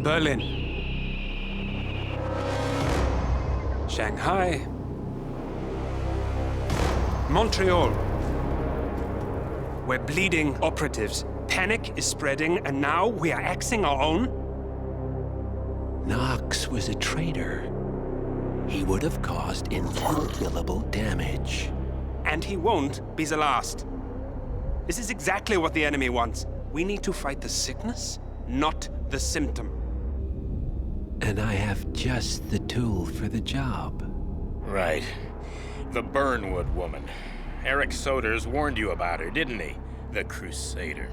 Berlin. Shanghai. Montreal. We're bleeding operatives. Panic is spreading, and now we are axing our own? Knox was a traitor. He would have caused incalculable damage. And he won't be the last. This is exactly what the enemy wants. We need to fight the sickness, not the symptom. And I have just the tool for the job. Right. The Burnwood woman. Eric Soders warned you about her, didn't he? The Crusader.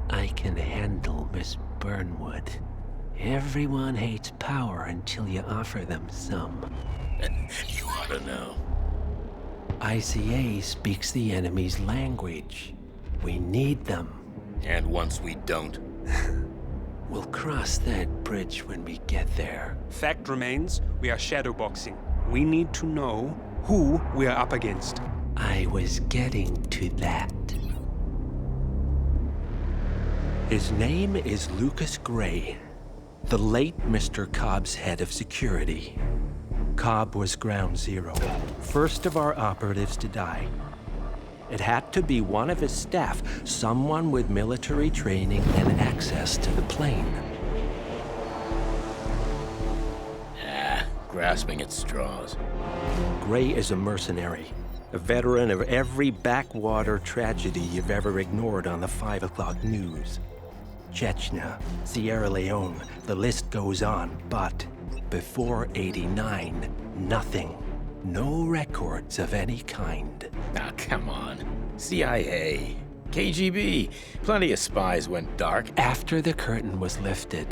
I can handle Miss Burnwood. Everyone hates power until you offer them some. You ought to know. ICA speaks the enemy's language. We need them. And once we don't? We'll cross that bridge when we get there. Fact remains, we are shadowboxing. We need to know who we are up against. I was getting to that. His name is Lucas Gray, the late Mr. Cobb's head of security. Cobb was ground zero, first of our operatives to die. It had to be one of his staff, someone with military training and access to the plane. Grasping at straws. Gray is a mercenary, a veteran of every backwater tragedy you've ever ignored on the 5 o'clock news. Chechnya, Sierra Leone, the list goes on, but before '89, nothing. No records of any kind. Ah, come on. CIA, KGB, plenty of spies went dark. After the curtain was lifted,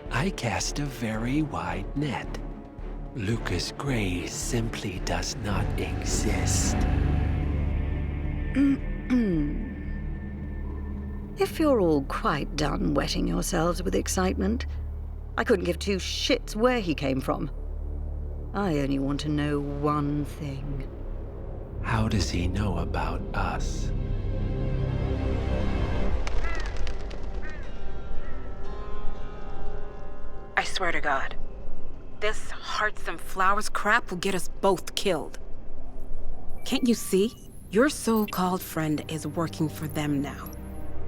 I cast a very wide net. Lucas Gray simply does not exist. If you're all quite done wetting yourselves with excitement, I couldn't give two shits where he came from. I only want to know one thing. How does he know about us? I swear to God, this hearts and flowers crap will get us both killed. Can't you see? Your so-called friend is working for them now.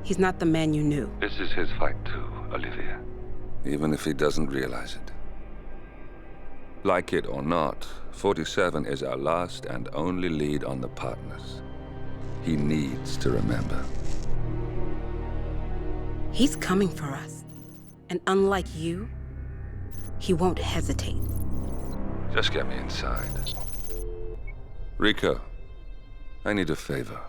He's not the man you knew. This is his fight too, Olivia. Even if he doesn't realize it. Like it or not, 47 is our last and only lead on the partners. He needs to remember. He's coming for us. And unlike you, he won't hesitate. Just get me inside. Rico, I need a favor.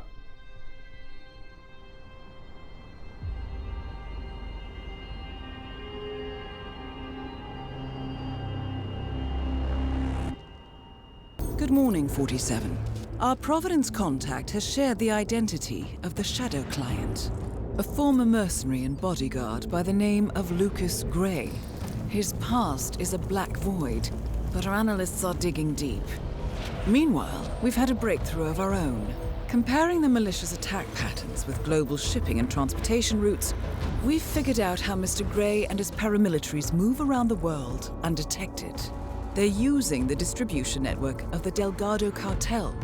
Good morning, 47. Our Providence contact has shared the identity of the Shadow Client, a former mercenary and bodyguard by the name of Lucas Gray. His past is a black void, but our analysts are digging deep. Meanwhile, we've had a breakthrough of our own. Comparing the malicious attack patterns with global shipping and transportation routes, we've figured out how Mr. Gray and his paramilitaries move around the world undetected. They're using the distribution network of the Delgado cartel,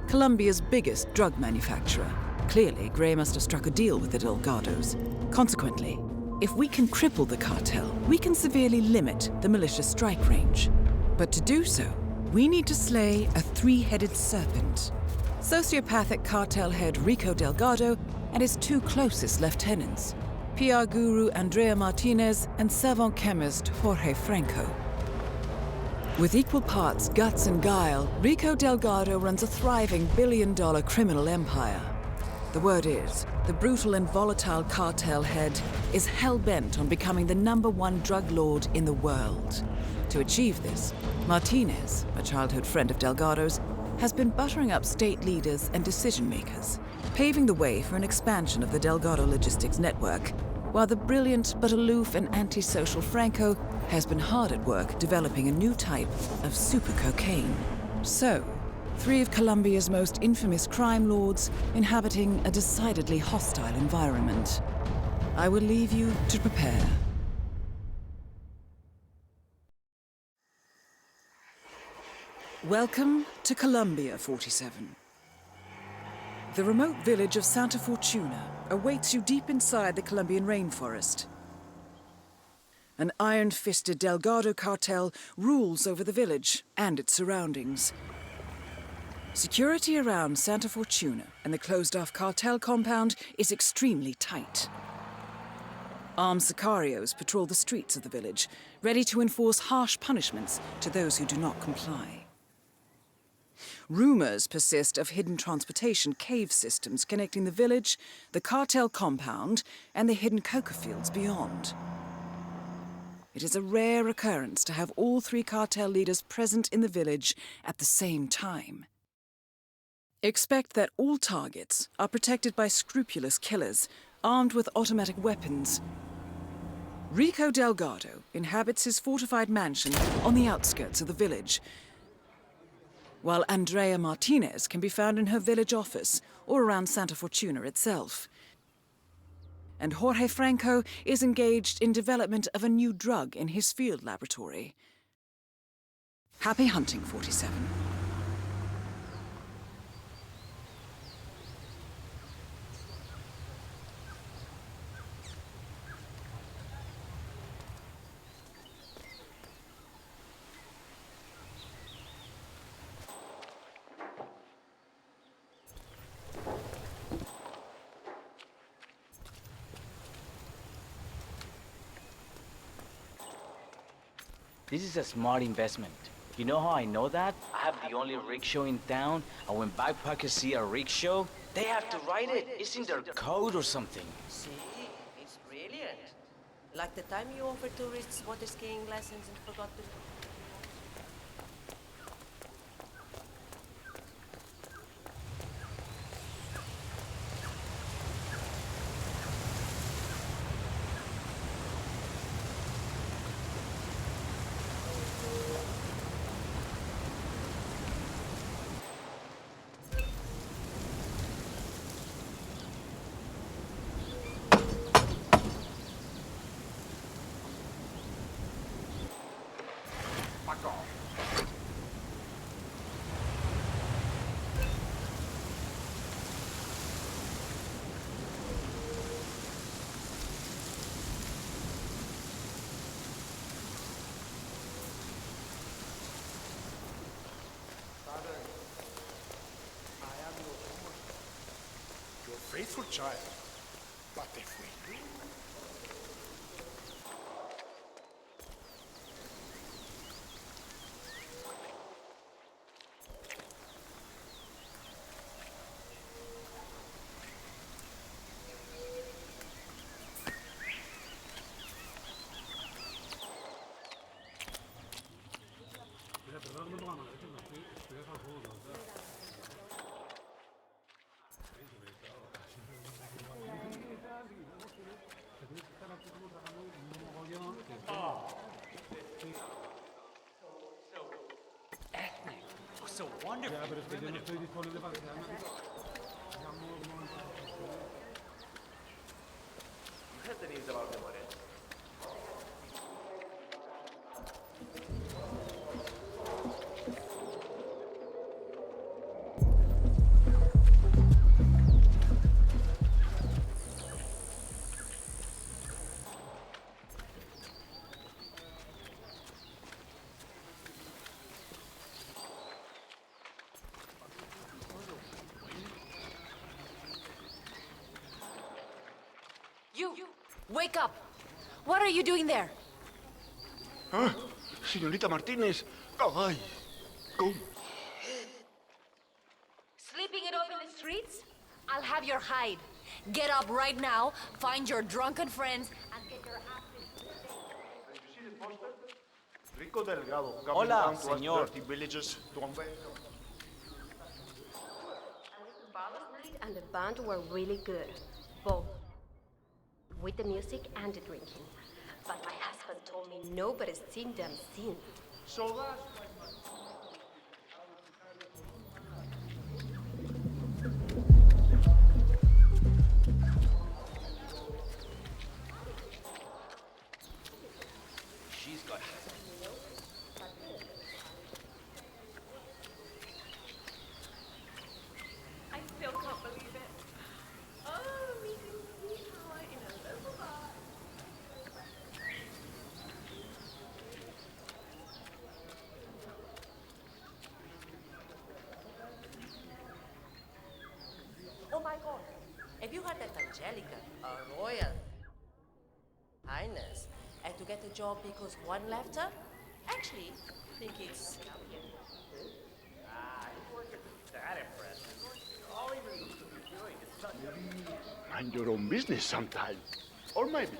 Colombia's biggest drug manufacturer. Clearly, Gray must have struck a deal with the Delgados. Consequently, if we can cripple the cartel, we can severely limit the militia's strike range. But to do so, we need to slay a three-headed serpent. Sociopathic cartel head Rico Delgado and his two closest lieutenants, PR guru Andrea Martinez and savant chemist Jorge Franco. With equal parts guts and guile, Rico Delgado runs a thriving billion-dollar criminal empire. The word is, the brutal and volatile cartel head is hell-bent on becoming the #1 drug lord in the world. To achieve this, Martinez, a childhood friend of Delgado's, has been buttering up state leaders and decision-makers, paving the way for an expansion of the Delgado logistics network, while the brilliant but aloof and antisocial Franco has been hard at work developing a new type of super cocaine. So, 3 of Colombia's most infamous crime lords inhabiting a decidedly hostile environment. I will leave you to prepare. Welcome to Colombia, 47. The remote village of Santa Fortuna awaits you deep inside the Colombian rainforest. An iron-fisted Delgado cartel rules over the village and its surroundings. Security around Santa Fortuna and the closed-off cartel compound is extremely tight. Armed sicarios patrol the streets of the village, ready to enforce harsh punishments to those who do not comply. Rumors persist of hidden transportation cave systems connecting the village, the cartel compound, and the hidden coca fields beyond. It is a rare occurrence to have all three cartel leaders present in the village at the same time. Expect that all targets are protected by scrupulous killers, armed with automatic weapons. Rico Delgado inhabits his fortified mansion on the outskirts of the village, while Andrea Martinez can be found in her village office or around Santa Fortuna itself. And Jorge Franco is engaged in development of a new drug in his field laboratory. Happy hunting, 47. This is a smart investment. You know how I know that? I have the only rickshaw in town, and when backpackers see a rickshaw, they have to ride it. It's in their code or something. See, it's brilliant. Like the time you offered tourists water skiing lessons and forgot to... Faithful child, but if we... So wonderful. You! Wake up! What are you doing there? Ah, Señorita Martínez. Ay, go. Sleeping it off in the streets? I'll have your hide. Get up right now, find your drunken friends, and get your ass in. Rico Delgado. Hola, señor. Villages to and the band were really good, both with the music and the drinking. But my husband told me nobody's seen them since. So that's... She's got... my god. Have you heard that Angelica, a royal highness, had to get a job because one left her? Actually, I think it's... That impressive. All he really used to be doing is such a... Mind your own business sometime. Or maybe.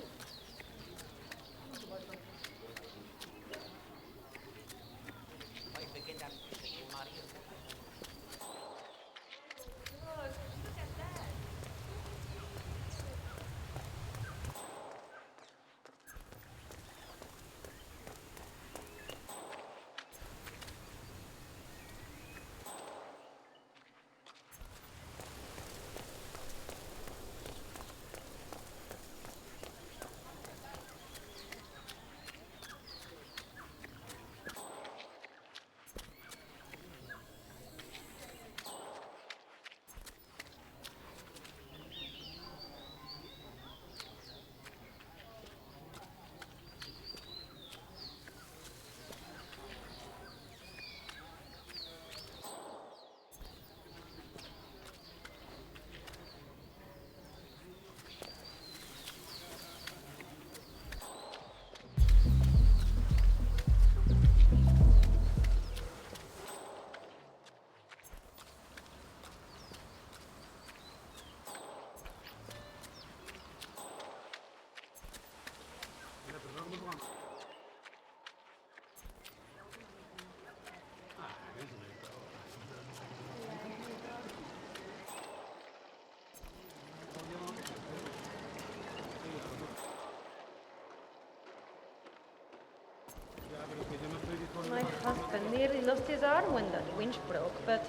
My husband nearly lost his arm when that winch broke, but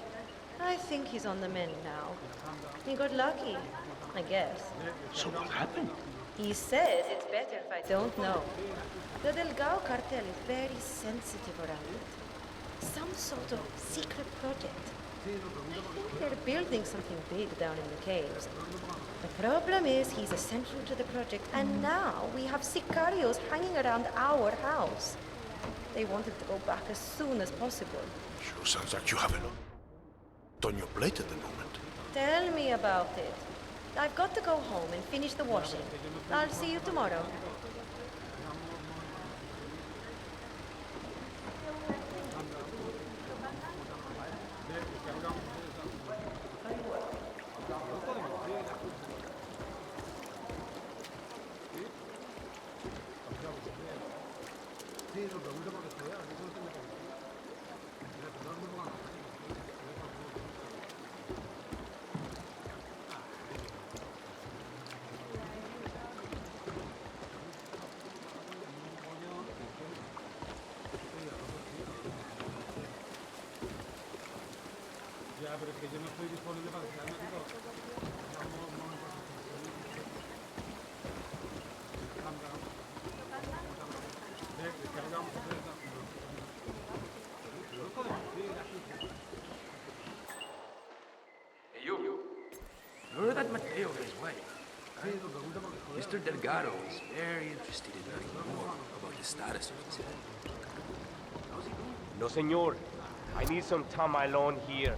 I think he's on the mend now. He got lucky, I guess. So what happened? He says it's better if I don't know. The Delgado cartel is very sensitive around it. Some sort of secret project. I think they're building something big down in the caves. The problem is he's essential to the project, and now we have sicarios hanging around our house. They wanted to go back as soon as possible. Sure sounds like you have a lot on your plate at the moment. Tell me about it. I've got to go home and finish the washing. I'll see you tomorrow. Hey, you. Heard that Mateo got his way. Right? Mr. Delgado is very interested in learning more about the status of his head. How's he doing? No, senor. I need some time alone here.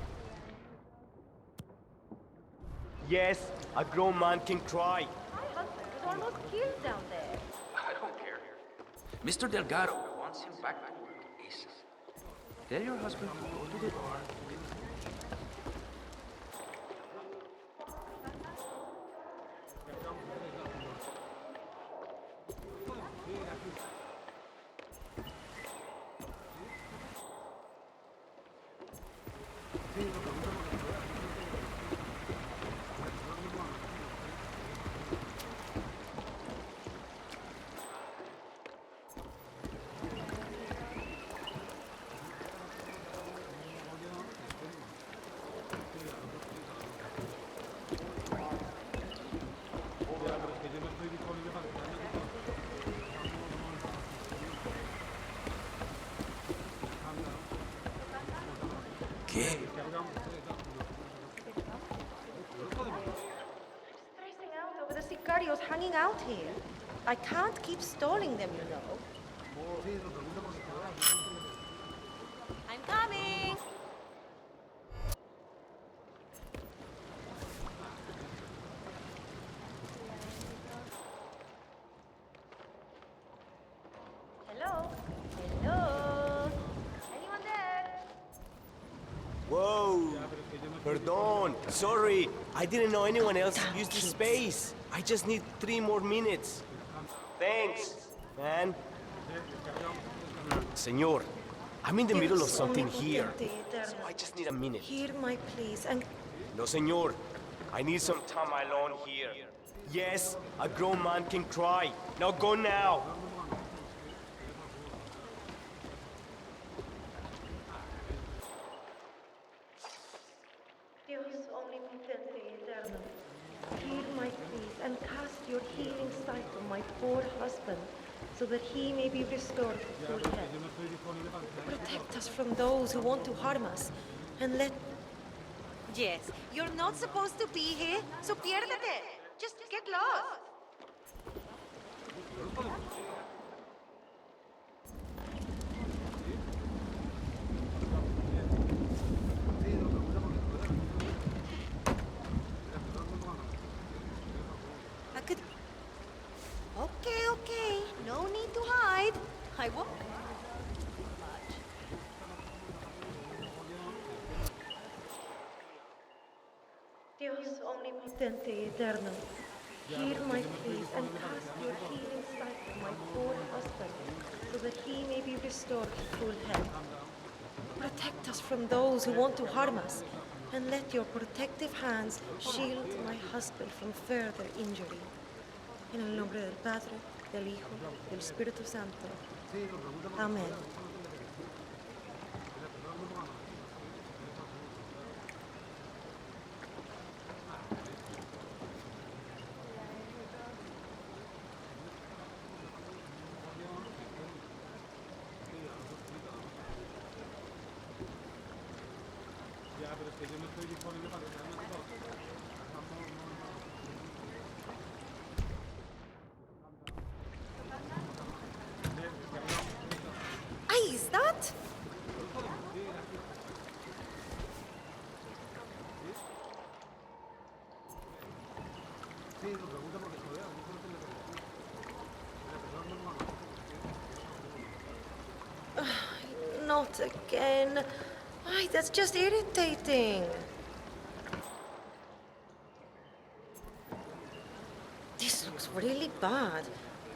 Yes, a grown man can cry. My husband was almost killed down there. I don't care. Mr. Delgado wants him back to work ASAP. Tell your husband to go to the bar. ¿Qué? Stressing out over the sicarios hanging out here. I can't keep stalling them, you know. I'm coming! Sorry, I didn't know anyone else used the space. I just need 3 more minutes. Thanks, man. Senor, I'm in the middle of something here. So I just need a minute. Hear my pleas and... No, senor. I need some time alone here. Yes, a grown man can cry. Now go now. Dios omnipotente eterno, hear my pleas and cast your healing sight on my poor husband, so that he may be restored to full health. Protect us from those who want to harm us, and let... Yes, you're not supposed to be here, so piérdete. Just get lost. I could... Okay. No need to hide. I won't. Dios omnipotente eterno, hear my pleas and cast your healing sight on my poor husband, so that he may be restored to full health. Protect us from those who want to harm us, and let your protective hands shield my husband from further injury. En el nombre del Padre, del Hijo, del Espíritu Santo. Amen. Ay, is that? Not again. Ay, that's just irritating. This looks really bad.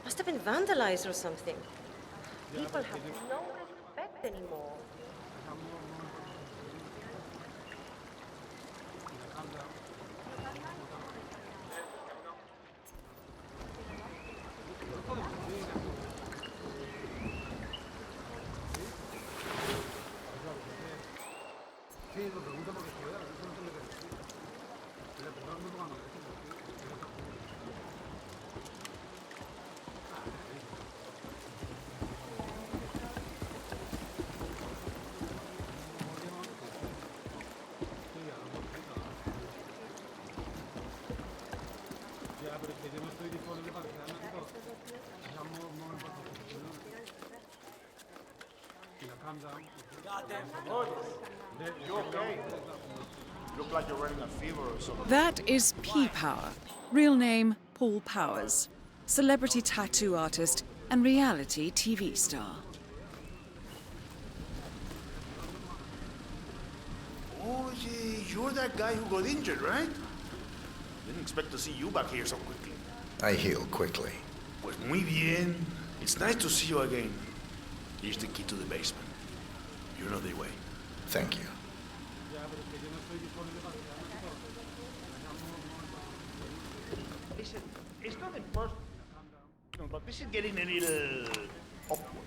Must have been vandalized or something. People have no respect anymore. You okay? Look like you're running a fever or something. That is P-Power, real name Paul Powers, celebrity tattoo artist and reality TV star. Oh, yeah, you're that guy who got injured, right? Didn't expect to see you back here so quickly. I heal quickly. Pues muy bien. It's nice to see you again. Here's the key to the basement. You know the way. Thank you. Listen, it's nothing personal, but this is getting a little awkward.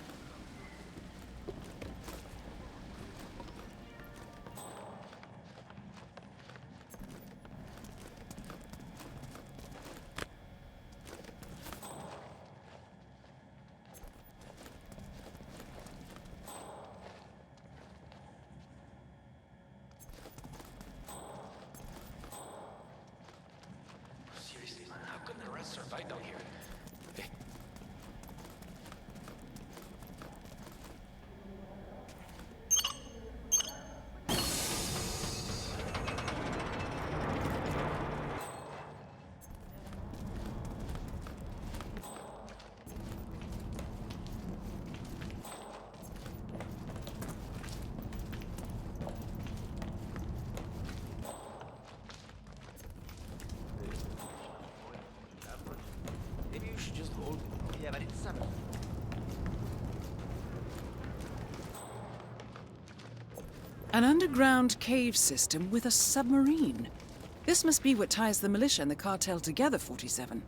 Seriously, man, how can the rest survive down here? An underground cave system with a submarine. This must be what ties the militia and the cartel together, 47.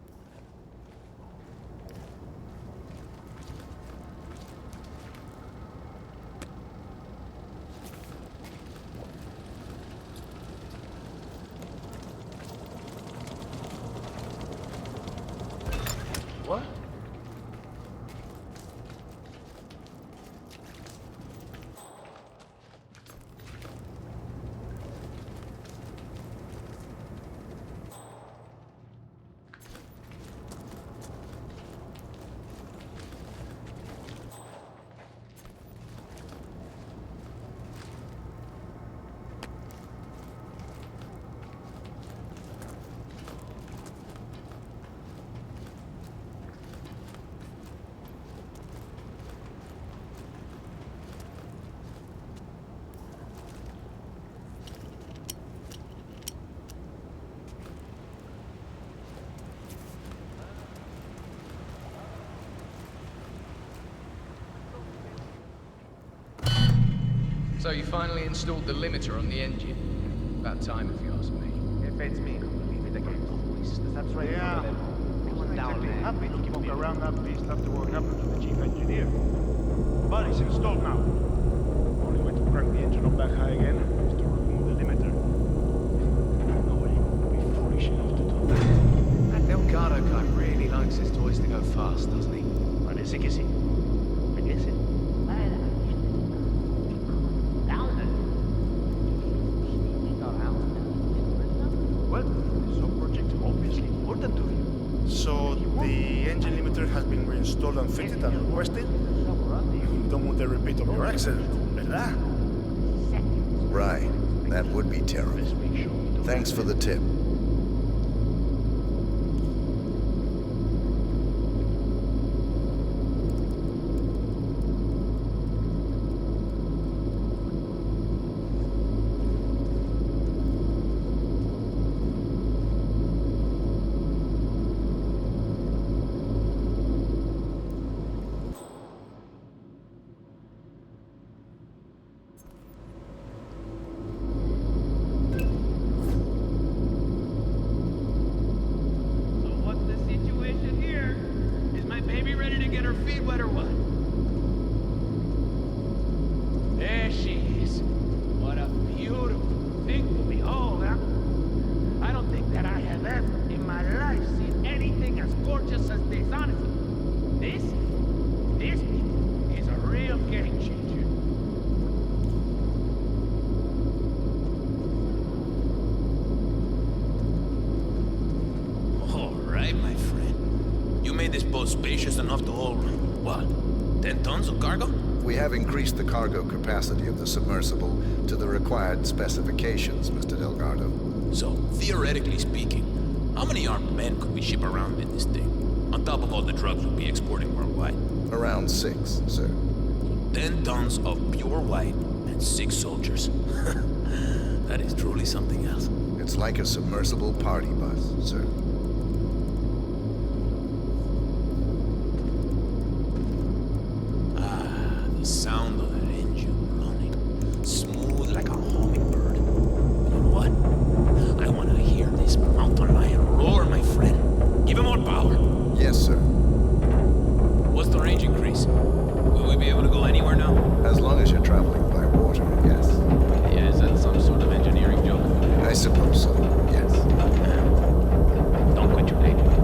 What? So you finally installed the limiter on the engine. About time, if you ask me. If it's me, leave it again. That's right. Yeah. I'm exactly happy to walk around that beast after what happened to the chief engineer. But it's installed now. Only way to crank the engine up back high again is to remove the limiter. Nobody would be foolish enough to do that. That Delgado guy really likes his toys to go fast, doesn't he? Parece que sí. Parece. Well, some project obviously important to you. So the engine limiter has been reinstalled and fitted as requested? You don't want a repeat of your accident, ¿verdad? Right. That would be terrible. Thanks for the tip. Spacious enough to hold, what, 10 tons of cargo? We have increased the cargo capacity of the submersible to the required specifications, Mr. Delgado. So, theoretically speaking, how many armed men could we ship around in this thing? On top of all the drugs we'll be exporting worldwide? Around 6, sir. 10 tons of pure white and 6 soldiers. That is truly something else. It's like a submersible party bus, sir. The sound of that engine running, smooth like a hummingbird. You know what? I want to hear this mountain lion roar, my friend. Give him more power. Yes, sir. What's the range increase? Will we be able to go anywhere now? As long as you're traveling by water, yes. Yeah, is that some sort of engineering joke? I suppose so, yes. Don't quit your day job.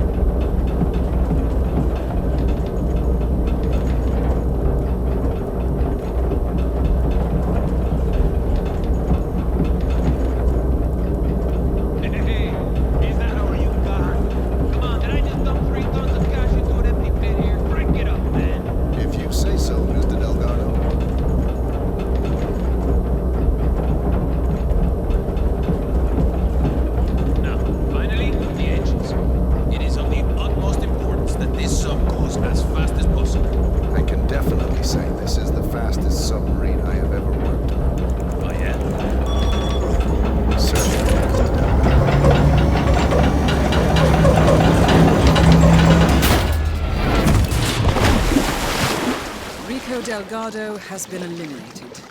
Delgado has been eliminated.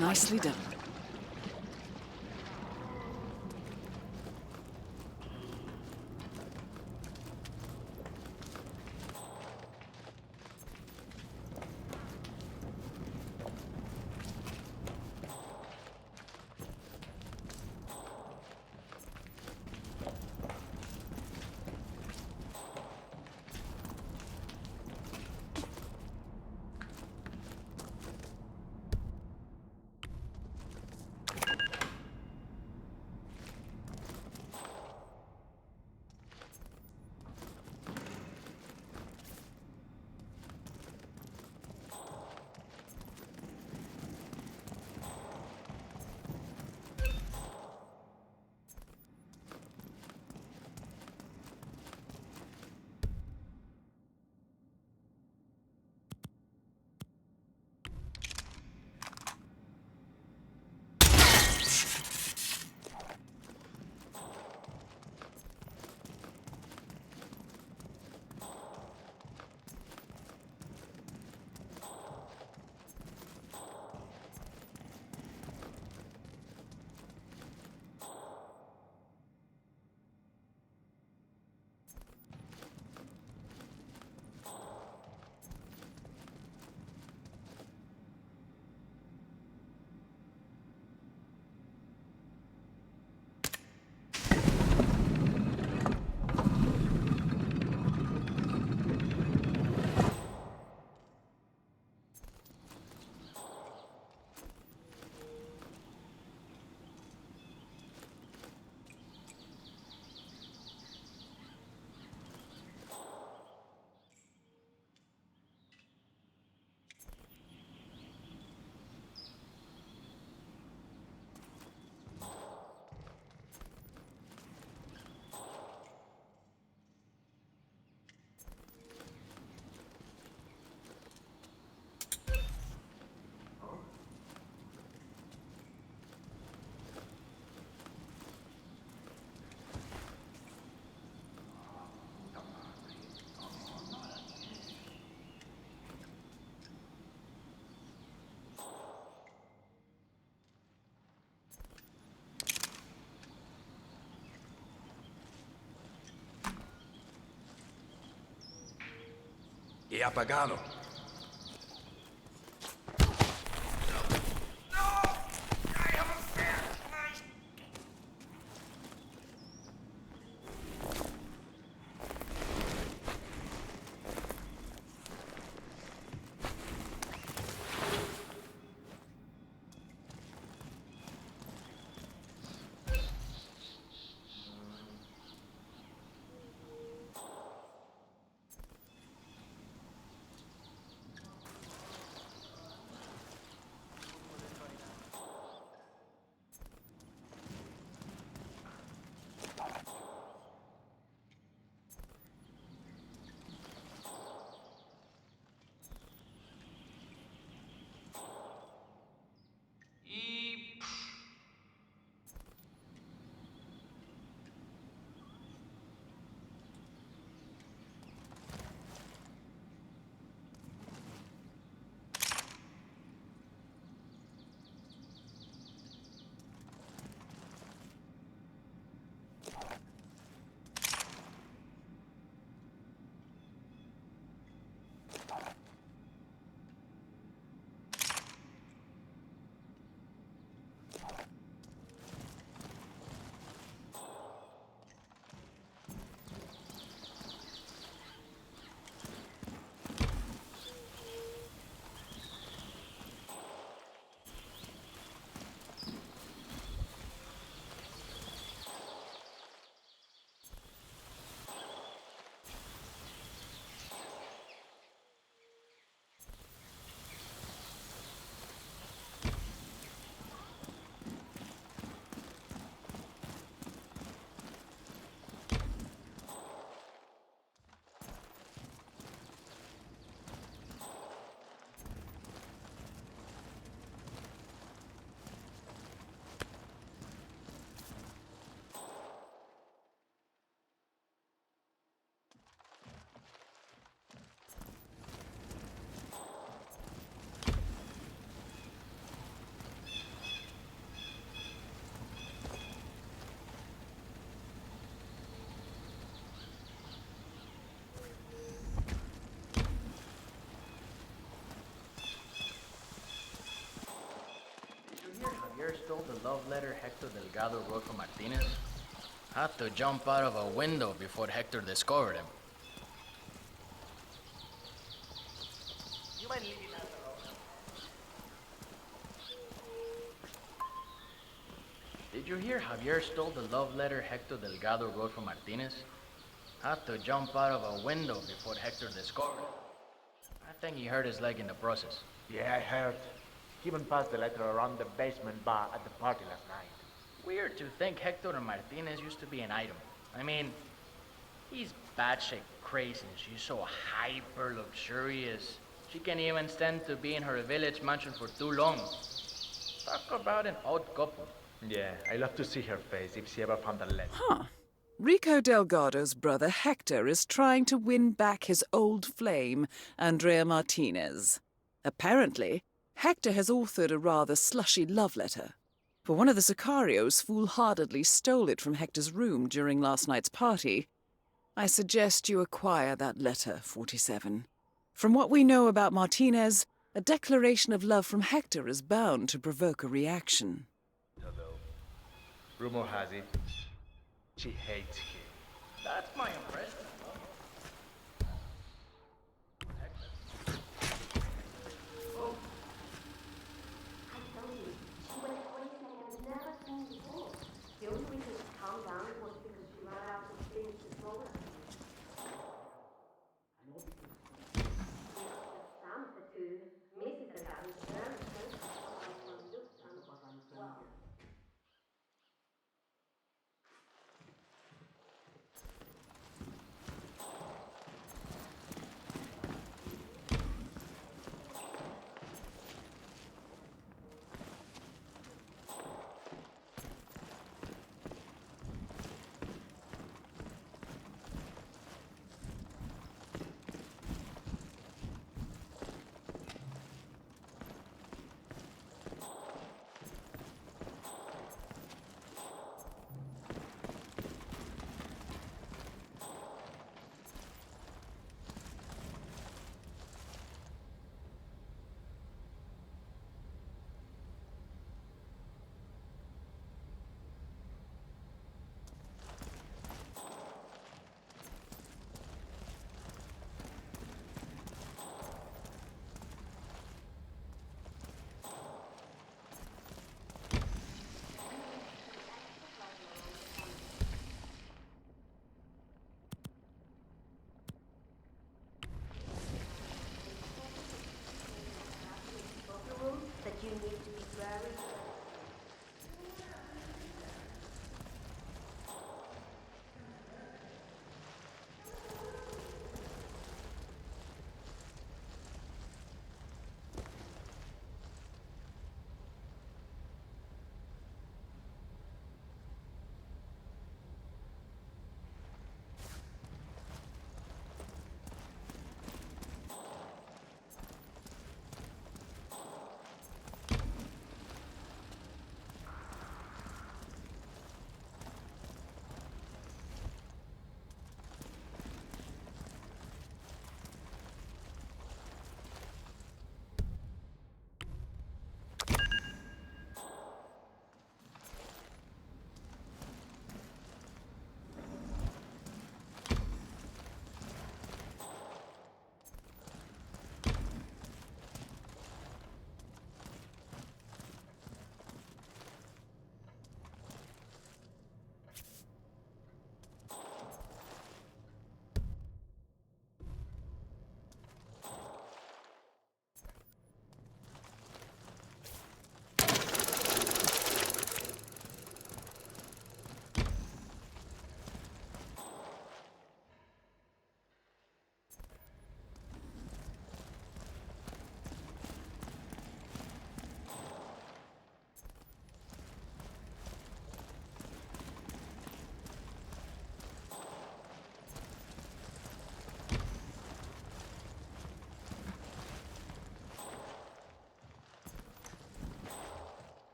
Nicely done. Y apagado. Javier stole the love letter Hector Delgado wrote for Martinez? Had to jump out of a window before Hector discovered him. Did you hear Javier stole the love letter Hector Delgado wrote for Martinez? Had to jump out of a window before Hector discovered him. I think he hurt his leg in the process. Yeah, I heard. He even passed the letter around the basement bar at the party last night. Weird to think Hector and Martinez used to be an item. I mean, he's batshit crazy and she's so hyper luxurious. She can't even stand to be in her village mansion for too long. Talk about an odd couple. Yeah, I'd love to see her face if she ever found the letter. Huh. Rico Delgado's brother Hector is trying to win back his old flame, Andrea Martinez. Apparently, Hector has authored a rather slushy love letter. But one of the Sicarios foolhardily stole it from Hector's room during last night's party. I suggest you acquire that letter, 47. From what we know about Martinez, a declaration of love from Hector is bound to provoke a reaction. Rumor has it, she hates him. That's my impression.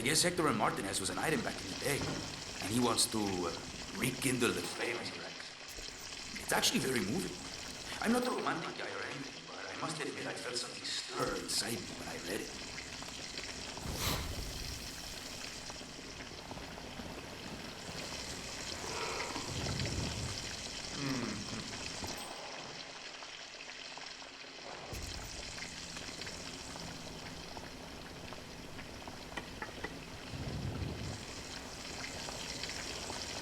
guess Hector and Martinez was an item back in the day, and he wants to rekindle the flame as he writes. It's actually very moving. I'm not a romantic guy or anything, but I must admit I felt something stir inside me when I read it.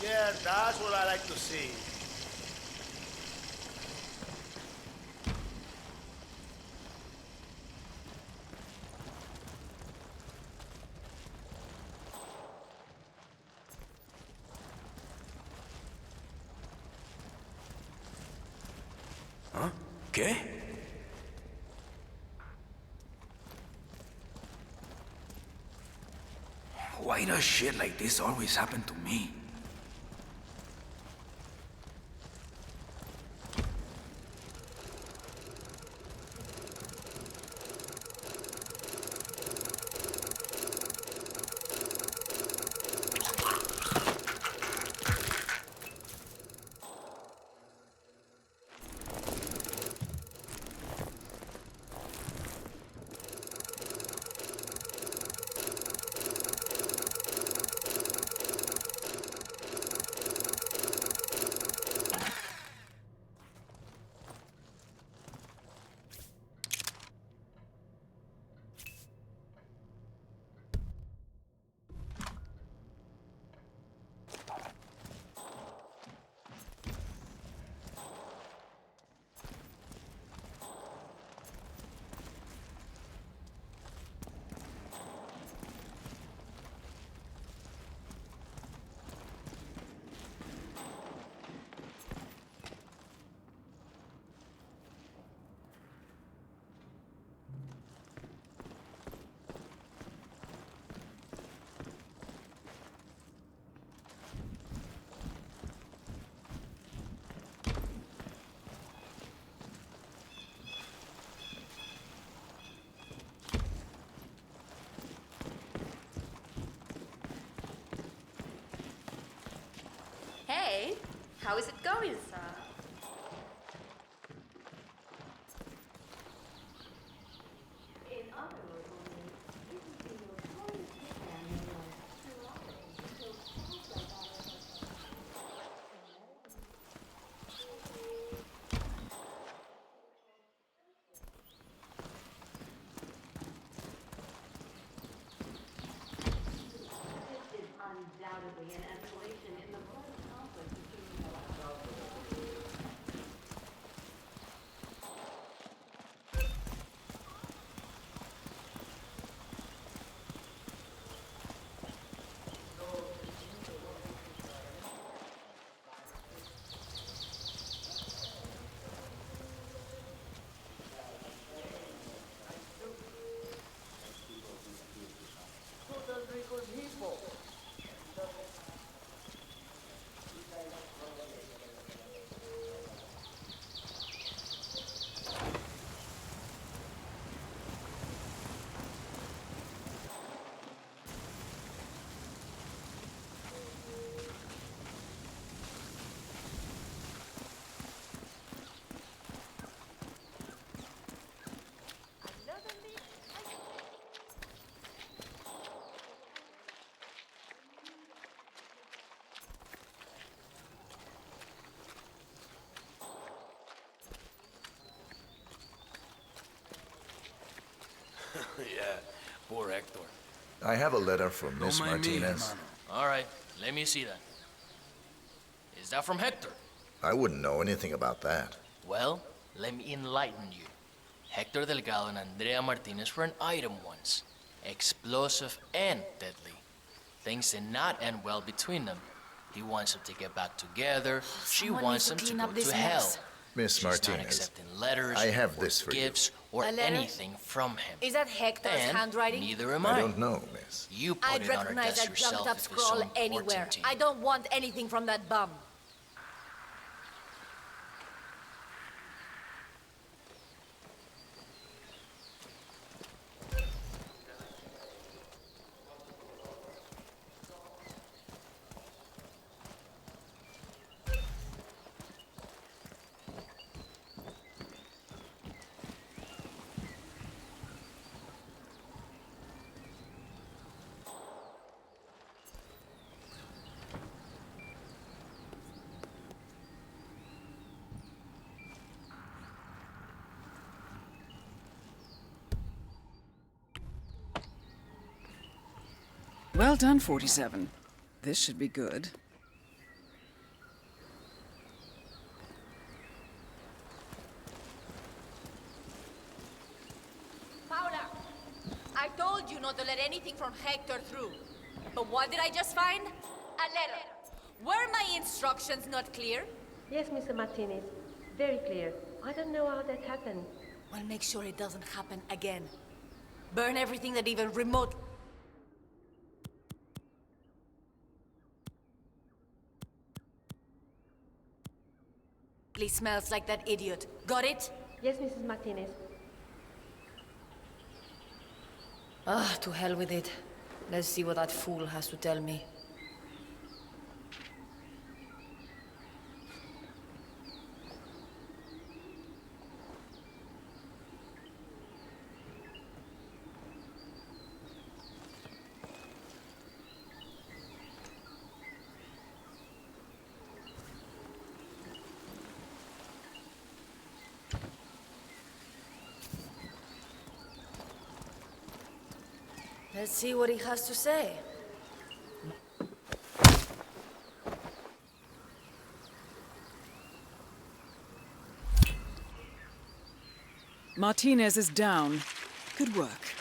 Yeah, that's what I like to see. Huh? ¿Qué? Why does shit like this always happen to me? Hey, how is it going, sir? Undoubtedly an escalation in the violent conflict between Yeah, poor Hector. I have a letter from Don't Miss mind me, Martinez. hermano. All right, let me see that. Is that from Hector? I wouldn't know anything about that. Well, let me enlighten you. Hector Delgado and Andrea Martinez were an item once. Explosive and deadly. Things did not end well between them. He wants them to get back together. She Someone wants needs them to to clean go up this to hell. mess. Miss She's Martinez, not accepting letters, I have or this for you. gifts, or A letter? anything from him. Is that Hector's And handwriting? neither am I don't know, miss. You put I'd it on her recognize desk that junked yourself up if it's so scroll important anywhere. to you. I don't want anything from that bum. Well done, 47. This should be good. Paula, I told you not to let anything from Hector through. But what did I just find? A letter. Were my instructions not clear? Yes, Mr. Martinez. Very clear. I don't know how that happened. Well, make sure it doesn't happen again. Burn everything that even remotely smells like that idiot. Got it? Yes, Mrs. Martinez. Ah, to hell with it. Let's see what that fool has to tell me. Let's see what he has to say. Martinez is down. Good work.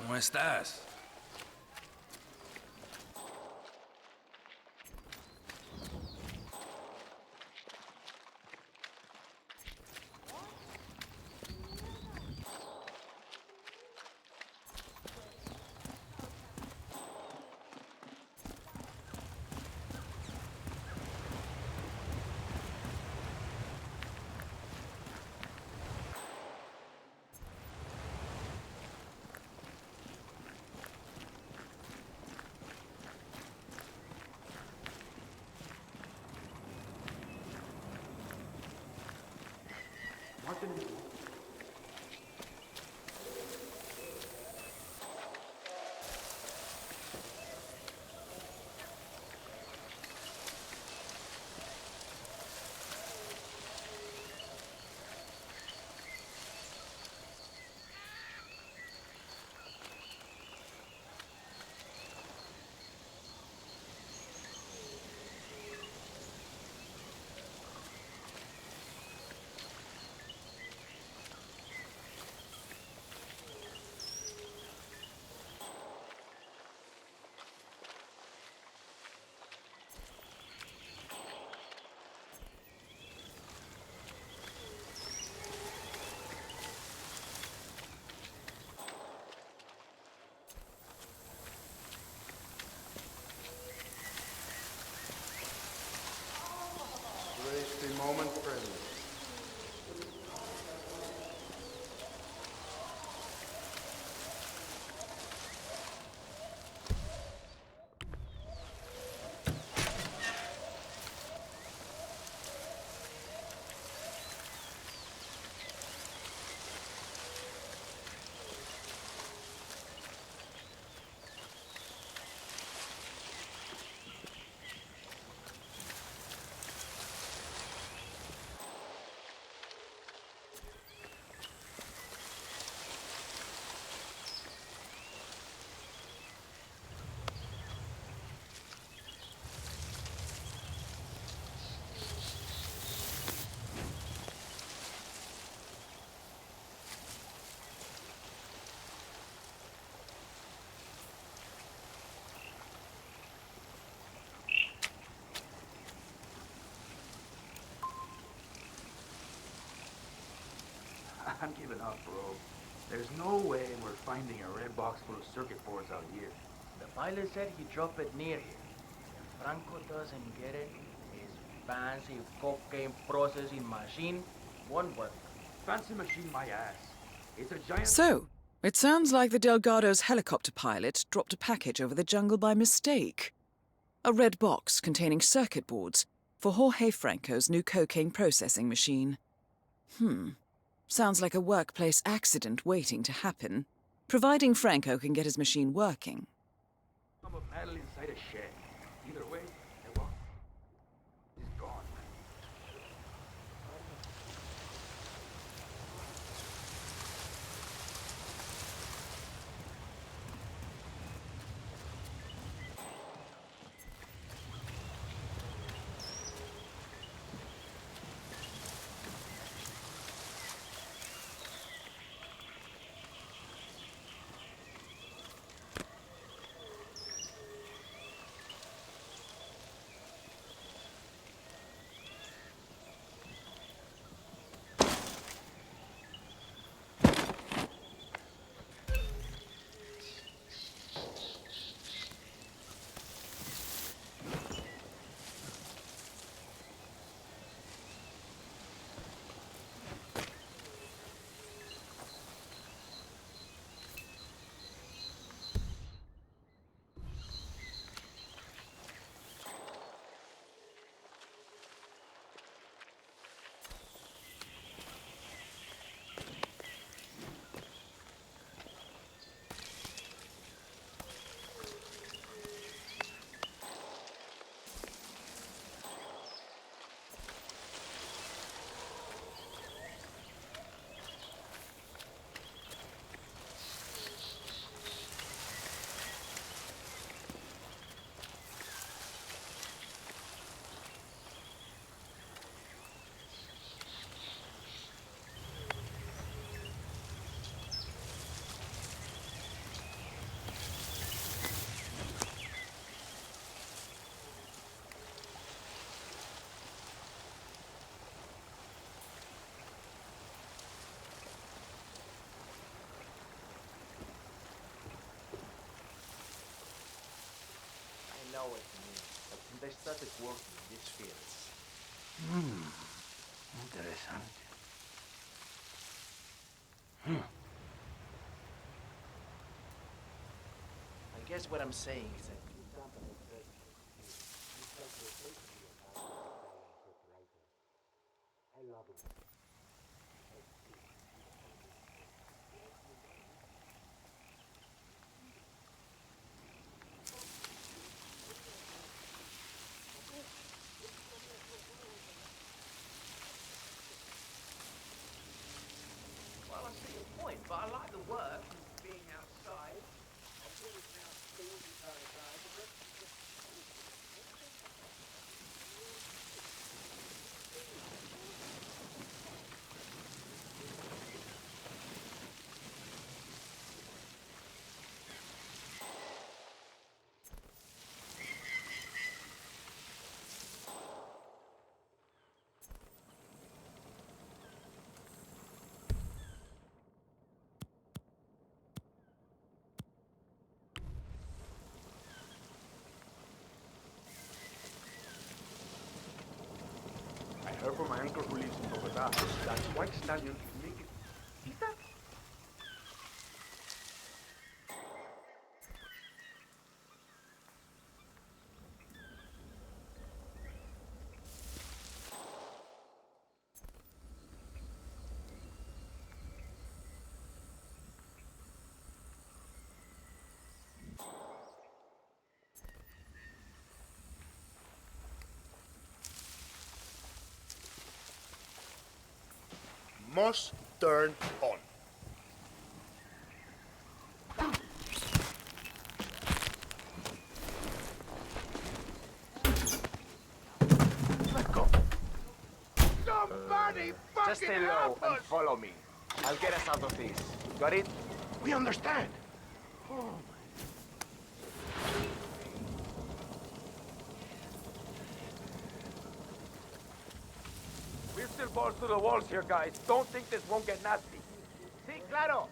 ¿Cómo estás? Raise the moment, friend. I'm giving up, bro. There's no way we're finding a red box full of circuit boards out here. The pilot said he dropped it near here. If Franco doesn't get it, his fancy cocaine processing machine won't work. Fancy machine my ass. It's a giant... So, it sounds like the Delgado's helicopter pilot dropped a package over the jungle by mistake. A red box containing circuit boards for Jorge Franco's new cocaine processing machine. Sounds like a workplace accident waiting to happen, providing Franco can get his machine working. I'm a battle inside a shed. Either way, I won. He's gone. I know what you mean, but since I started working in this field, Interesante. I guess what I'm saying is that well, I see your point, but I like the work and being outside. I heard from my uncle who lives in Bogota that White Stallion is making... Is that? Must turn on. Let's go. Somebody fucking Just stay low help and us! follow me. I'll get us out of this. Got it? We understand. Oh, We're still balls to the walls here, guys. Don't think this won't get nasty. Sí, claro.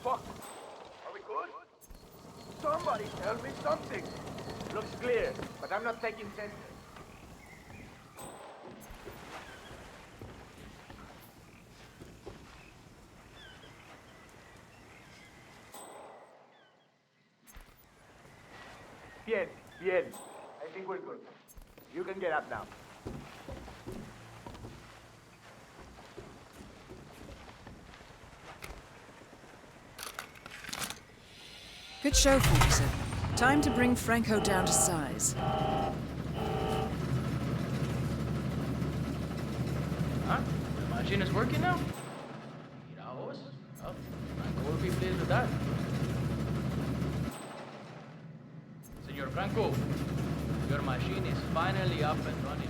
fuck? Are we good? Somebody tell me something. Looks clear, but I'm not taking center. Bien, bien. I think we're good. You can get up now. Good show, 47. Time to bring Franco down to size. Huh? The machine is working now? Miraos. Oh, Franco will be pleased with that. Senor Franco, your machine is finally up and running.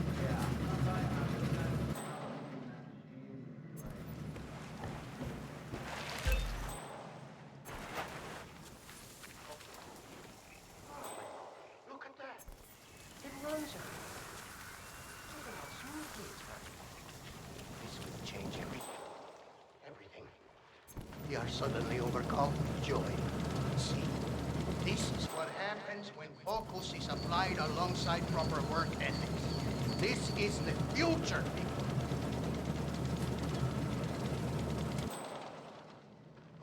Look at that. It runs her. Look at how smoothly it's running. This will change everything. Everything. We are suddenly overcome with joy. See, this is what happens when focus is applied alongside proper work ethics. This is the future, people.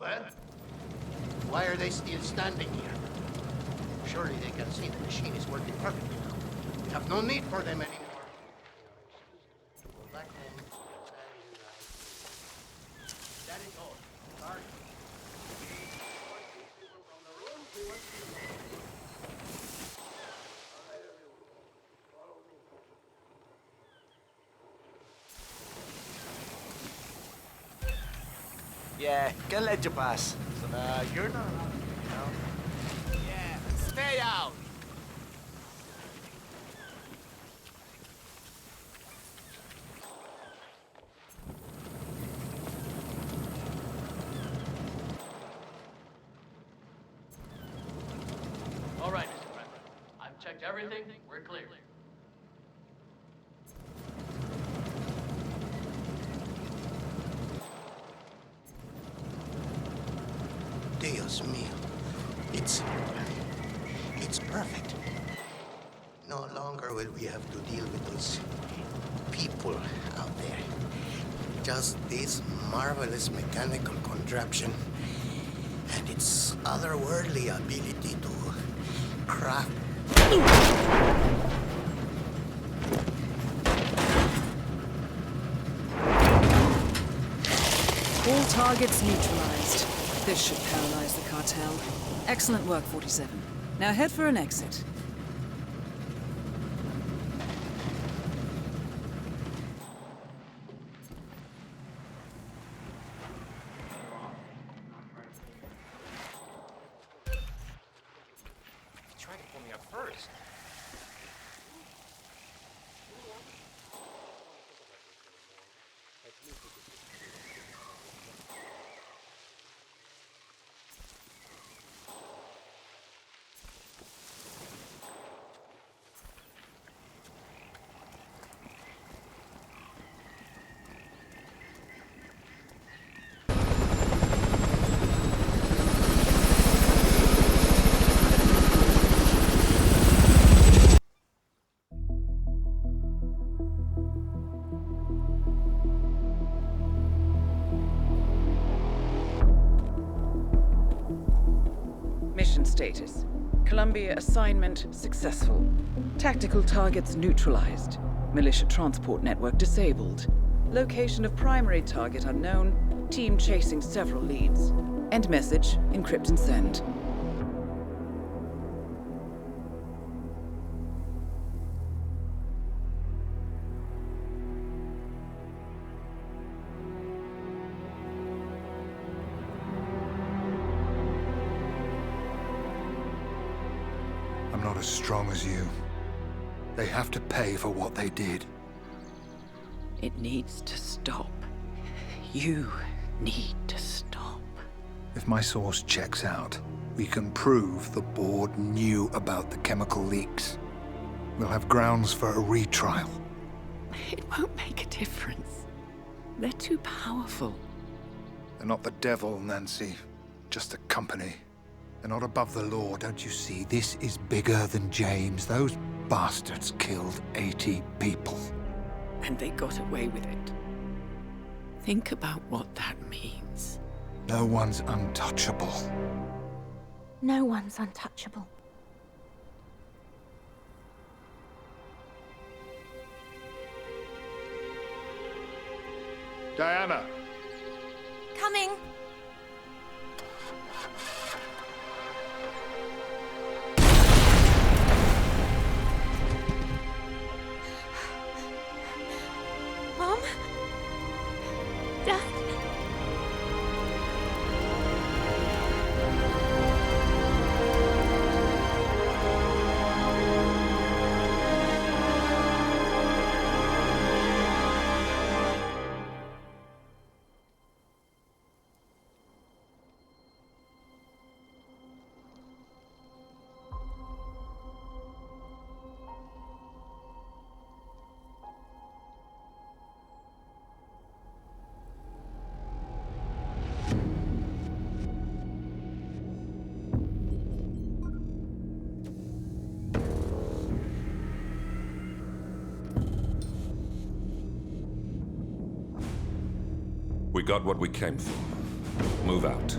Well, why are they still standing here? Surely they can see the machine is working perfectly now. We have no need for them anymore. Go back home. That is all. Sorry. Yeah, can let you pass. You're not allowed to, you know? Yeah, stay out. All right, Mr. Franco. I've checked everything. We're clear. Dios mío. It's perfect. No longer will we have to deal with those people out there. Just this marvelous mechanical contraption and its otherworldly ability to craft. All targets neutralized. This should paralyze the cartel. Excellent work, 47. Now head for an exit. Try to pull me up first. Mission status. Columbia assignment successful. Tactical targets neutralized. Militia transport network disabled. Location of primary target unknown. Team chasing several leads. End message. Encrypt and send. I'm not as strong as you. They have to pay for what they did. It needs to stop. You need to stop. If my source checks out, we can prove the board knew about the chemical leaks. We'll have grounds for a retrial. It won't make a difference. They're too powerful. They're not the devil, Nancy. just a company. They're not above the law, don't you see? This is bigger than James. Those bastards killed 80 people. And they got away with it. Think about what that means. No one's untouchable. No one's untouchable. Diana! Coming! Mom? Dad? We got what we came for. Move out.